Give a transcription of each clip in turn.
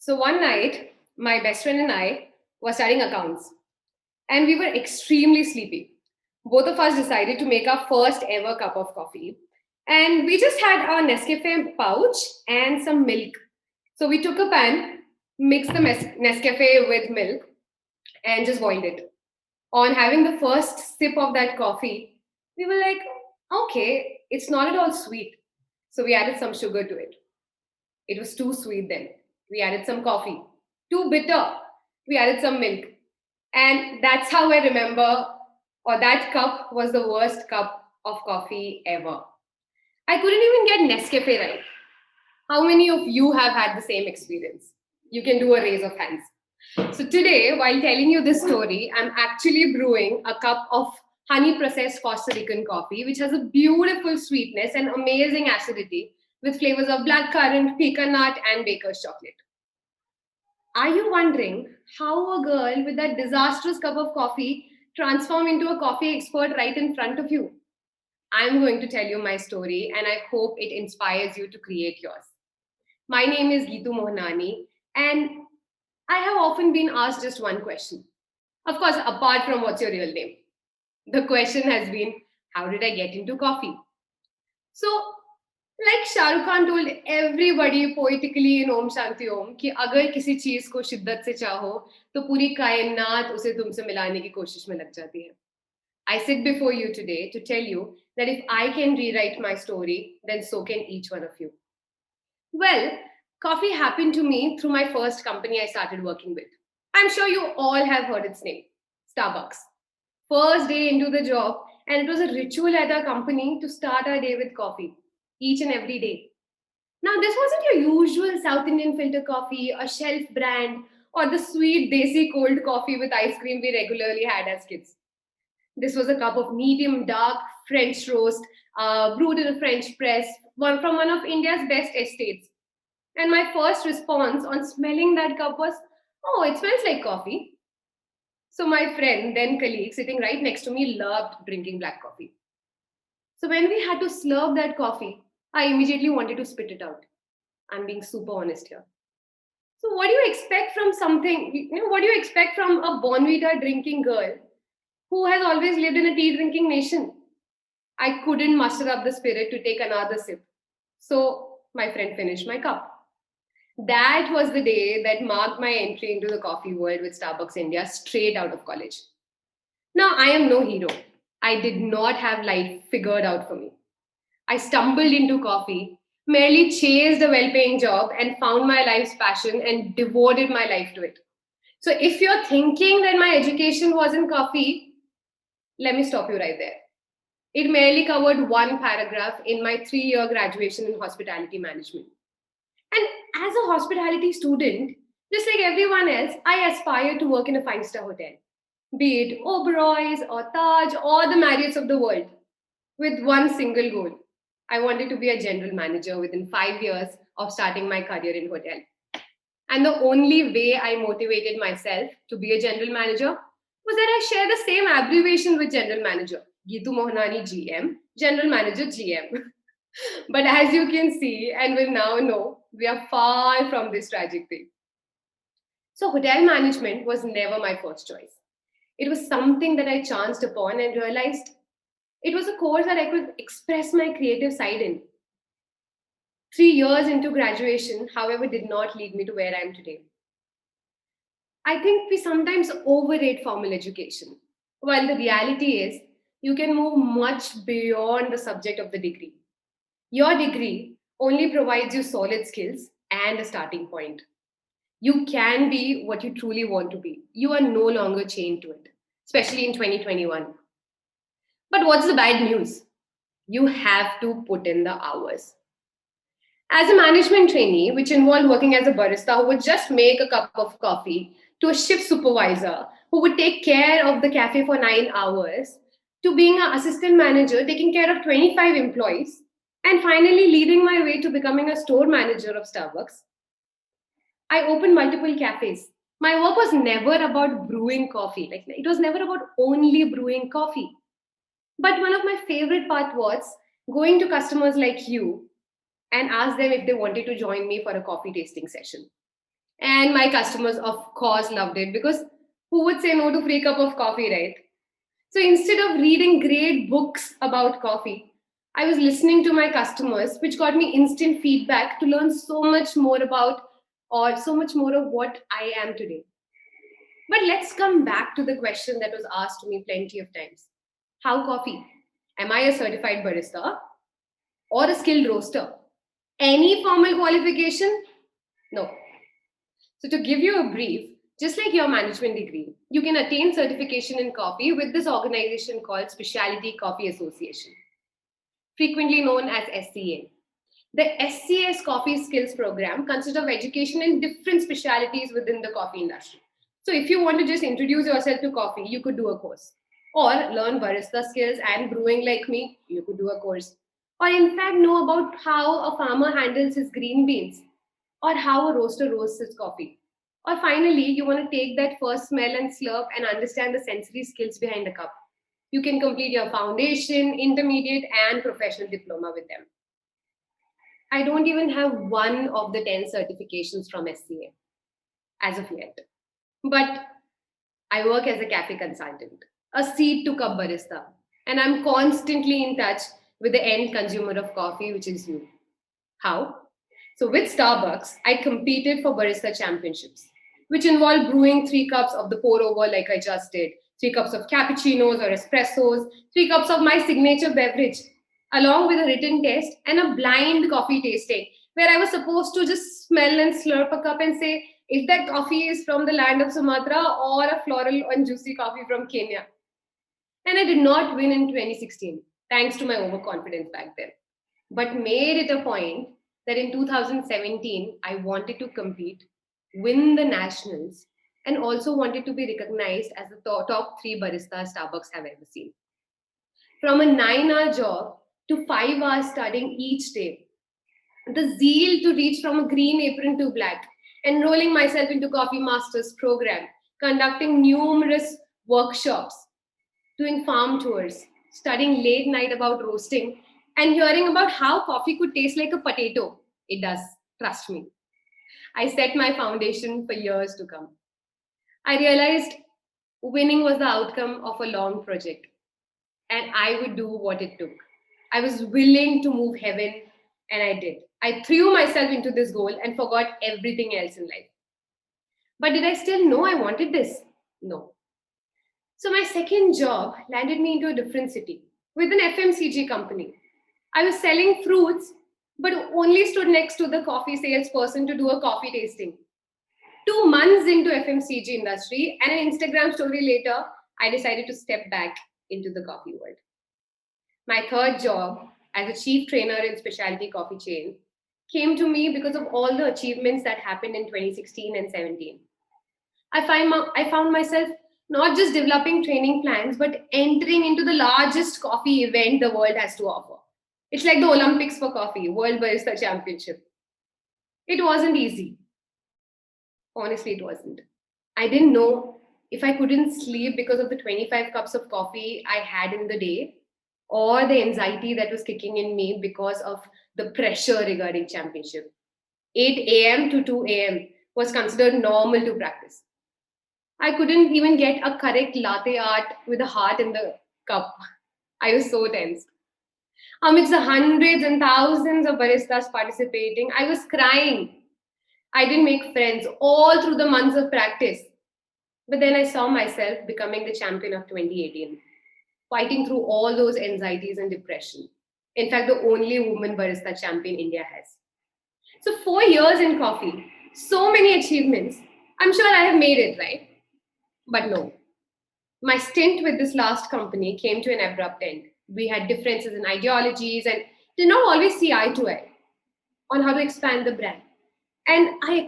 So one night, my best friend and I were studying accounts, and we were extremely sleepy. Both of us decided to make our first ever cup of coffee. And we just had our Nescafe pouch and some milk. So we took a pan, mixed the Nescafe with milk, and just boiled it. On having the first sip of that coffee, we were like, okay, it's not at all sweet. So we added some sugar to it. It was too sweet then. We added some coffee. Too bitter. We added some milk. And that's how I remember, or that cup was the worst cup of coffee ever. I couldn't even get Nescafe right. How many of you have had the same experience? You can do a raise of hands. So today, while telling you this story, I'm actually brewing a cup of honey processed Costa Rican coffee, which has a beautiful sweetness and amazing acidity with flavors of blackcurrant, pecan nut, and baker's chocolate. Are you wondering how a girl with that disastrous cup of coffee transformed into a coffee expert right in front of you? I'm going to tell you my story and I hope it inspires you to create yours. My name is Geetu Mohanani, and I have often been asked just one question. Of course, apart from what's your real name, the question has been, how did I get into coffee? So, like Shah Rukh Khan told everybody poetically in Om Shanti Om कि अगर किसी चीज को शिद्दत से चाहो तो पूरी कायनात उसे तुमसे मिलाने की कोशिश में लग जाती है. I sit before you today to tell you that if I can rewrite my story, then so can each one of you. Well, coffee happened to me through my first company I started working with. I'm sure you all have heard its name, Starbucks. First day into the job, and it was a ritual at our company to start our day with coffee, each and every day. Now, this wasn't your usual South Indian filter coffee, a shelf brand, or the sweet desi cold coffee with ice cream we regularly had as kids. This was a cup of medium dark French roast, brewed in a French press, from one of India's best estates. And my first response on smelling that cup was, oh, it smells like coffee. So my friend, then colleague, sitting right next to me, loved drinking black coffee. So when we had to slurp that coffee, I immediately wanted to spit it out. I'm being super honest here. So what do you expect from what do you expect from a Bonvita drinking girl who has always lived in a tea drinking nation? I couldn't muster up the spirit to take another sip. So my friend finished my cup. That was the day that marked my entry into the coffee world with Starbucks India straight out of college. Now, I am no hero. I did not have life figured out for me. I stumbled into coffee, merely chased a well paying job, and found my life's passion and devoted my life to it. So, if you're thinking that my education was in coffee, let me stop you right there. It merely covered one paragraph in my 3 year graduation in hospitality management. And as a hospitality student, just like everyone else, I aspire to work in a five-star hotel, be it Oberoi's or Taj or the Marriotts of the world, with one single goal. I wanted to be a general manager within 5 years of starting my career in hotel. And the only way I motivated myself to be a general manager was that I share the same abbreviation with general manager, Geetu Mohanani GM, general manager GM. But as you can see and will now know, we are far from this tragic thing. So, hotel management was never my first choice. It was something that I chanced upon and realized it was a course that I could express my creative side in. 3 years into graduation, however, did not lead me to where I am today. I think we sometimes overrate formal education, while the reality is you can move much beyond the subject of the degree. Your degree only provides you solid skills and a starting point. You can be what you truly want to be. You are no longer chained to it, especially in 2021. But what's the bad news? You have to put in the hours. As a management trainee, which involved working as a barista who would just make a cup of coffee, to a shift supervisor who would take care of the cafe for 9 hours, to being an assistant manager taking care of 25 employees, and finally leading my way to becoming a store manager of Starbucks, I opened multiple cafes. My work was never about brewing coffee. Like it was never about only brewing coffee. But one of my favorite part was going to customers like you and ask them if they wanted to join me for a coffee tasting session. And my customers, of course, loved it because who would say no to free cup of coffee, right? So instead of reading great books about coffee, I was listening to my customers, which got me instant feedback to learn so much more about or so much more of what I am today. But let's come back to the question that was asked to me plenty of times. How coffee? Am I a certified barista or a skilled roaster? Any formal qualification? No. So, to give you a brief, just like your management degree, you can attain certification in coffee with this organization called Specialty Coffee Association, frequently known as SCA. The SCS Coffee Skills Program consists of education in different specialities within the coffee industry. So, if you want to just introduce yourself to coffee, you could do a course. Or learn barista skills and brewing like me, you could do a course. Or, in fact, know about how a farmer handles his green beans, or how a roaster roasts his coffee. Or finally, you want to take that first smell and slurp and understand the sensory skills behind a cup. You can complete your foundation, intermediate, and professional diploma with them. I don't even have one of the 10 certifications from SCA as of yet. But I work as a cafe consultant, a seed to cup barista, and I'm constantly in touch with the end consumer of coffee, which is you. How? So, with Starbucks, I competed for barista championships, which involved brewing 3 cups of the pour over, like I just did, 3 cups of cappuccinos or espressos, 3 cups of my signature beverage, along with a written test and a blind coffee tasting, where I was supposed to just smell and slurp a cup and say if that coffee is from the land of Sumatra or a floral and juicy coffee from Kenya. And I did not win in 2016, thanks to my overconfidence back then, but made it a point that in 2017, I wanted to compete, win the nationals, and also wanted to be recognized as the top 3 baristas Starbucks have ever seen. From a 9-hour job to 5 hours studying each day, the zeal to reach from a green apron to black, enrolling myself into Coffee Masters program, conducting numerous workshops, doing farm tours, studying late night about roasting, and hearing about how coffee could taste like a potato. It does, trust me. I set my foundation for years to come. I realized winning was the outcome of a long project, and I would do what it took. I was willing to move heaven, and I did. I threw myself into this goal and forgot everything else in life. But did I still know I wanted this? No. So my second job landed me into a different city with an FMCG company. I was selling fruits, but only stood next to the coffee salesperson to do a coffee tasting. 2 months into FMCG industry and an Instagram story later, I decided to step back into the coffee world. My third job as a chief trainer in specialty coffee chain came to me because of all the achievements that happened in 2016 and 17. I found myself not just developing training plans, but entering into the largest coffee event the world has to offer. It's like the Olympics for coffee, World Barista Championship. It wasn't easy. Honestly, it wasn't. I didn't know if I couldn't sleep because of the 25 cups of coffee I had in the day, or the anxiety that was kicking in me because of the pressure regarding championship. 8 a.m. to 2 a.m. was considered normal to practice. I couldn't even get a correct latte art with a heart in the cup. I was so tense. Amidst the hundreds and thousands of baristas participating, I was crying. I didn't make friends all through the months of practice. But then I saw myself becoming the champion of 2018, fighting through all those anxieties and depression. In fact, the only woman barista champion India has. So, 4 years in coffee, so many achievements. I'm sure I have made it, right? But no, my stint with this last company came to an abrupt end. We had differences in ideologies and did not always see eye to eye on how to expand the brand. And I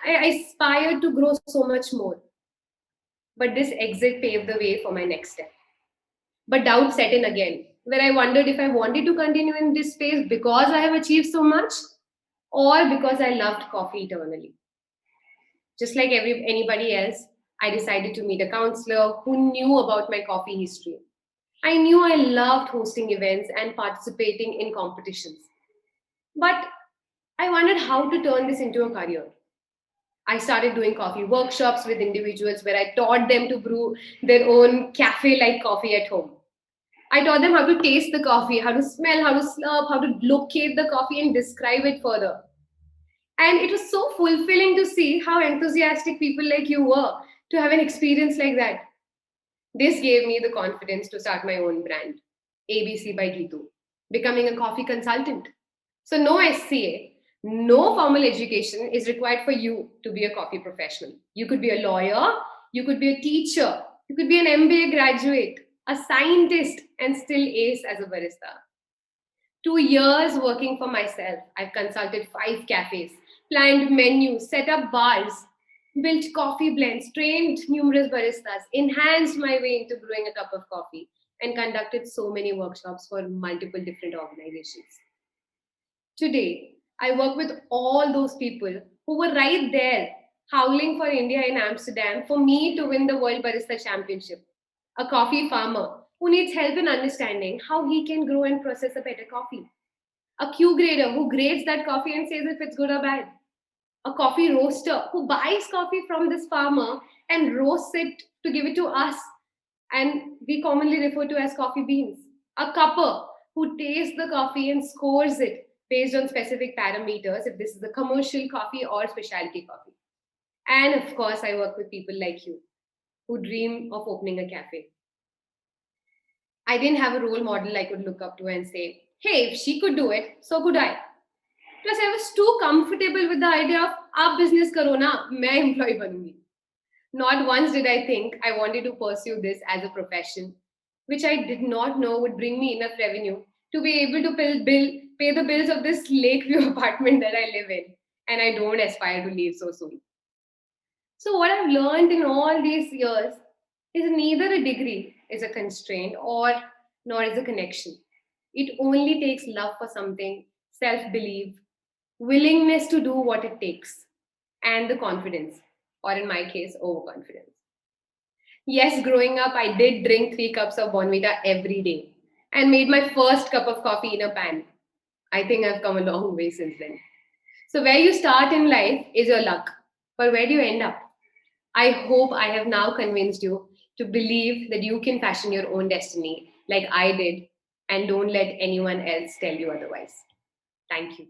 aspired to grow so much more. But this exit paved the way for my next step. But doubt set in again, where I wondered if I wanted to continue in this space because I have achieved so much or because I loved coffee eternally. Just like anybody else, I decided to meet a counselor who knew about my coffee history. I knew I loved hosting events and participating in competitions. But I wondered how to turn this into a career. I started doing coffee workshops with individuals where I taught them to brew their own cafe like coffee at home. I taught them how to taste the coffee, how to smell, how to slurp, how to locate the coffee and describe it further. And it was so fulfilling to see how enthusiastic people like you were to have an experience like that. This gave me the confidence to start my own brand, ABC by Gitu, becoming a coffee consultant. So, no SCA, no formal education is required for you to be a coffee professional. You could be a lawyer, you could be a teacher, you could be an MBA graduate, a scientist, and still ace as a barista. 2 years working for myself, I've consulted 5 cafes, planned menus, set up bars, built coffee blends, trained numerous baristas, enhanced my way into brewing a cup of coffee, and conducted so many workshops for multiple different organizations. Today, I work with all those people who were right there, howling for India in Amsterdam for me to win the World Barista Championship. A coffee farmer who needs help in understanding how he can grow and process a better coffee. A Q grader who grades that coffee and says if it's good or bad. A coffee roaster who buys coffee from this farmer and roasts it to give it to us, and we commonly refer to as coffee beans. A cupper who tastes the coffee and scores it based on specific parameters if this is a commercial coffee or specialty coffee. And of course, I work with people like you who dream of opening a cafe. I didn't have a role model I could look up to and say, hey, if she could do it, so could I. Plus, I was too comfortable with the idea of आप business करो ना, मैं employee बनूंगी. Not once did I think I wanted to pursue this as a profession, which I did not know would bring me enough revenue to be able to pay the bills of this Lakeview apartment that I live in, and I don't aspire to leave so soon. So, what I've learned in all these years is neither a degree is a constraint or nor is a connection. It only takes love for something, self belief, willingness to do what it takes, and the confidence, or in my case, overconfidence. Yes, growing up, I did drink 3 cups of Bonvita every day and made my first cup of coffee in a pan. I think I've come a long way since then. So, where you start in life is your luck, but where do you end up? I hope I have now convinced you to believe that you can fashion your own destiny like I did, and don't let anyone else tell you otherwise. Thank you.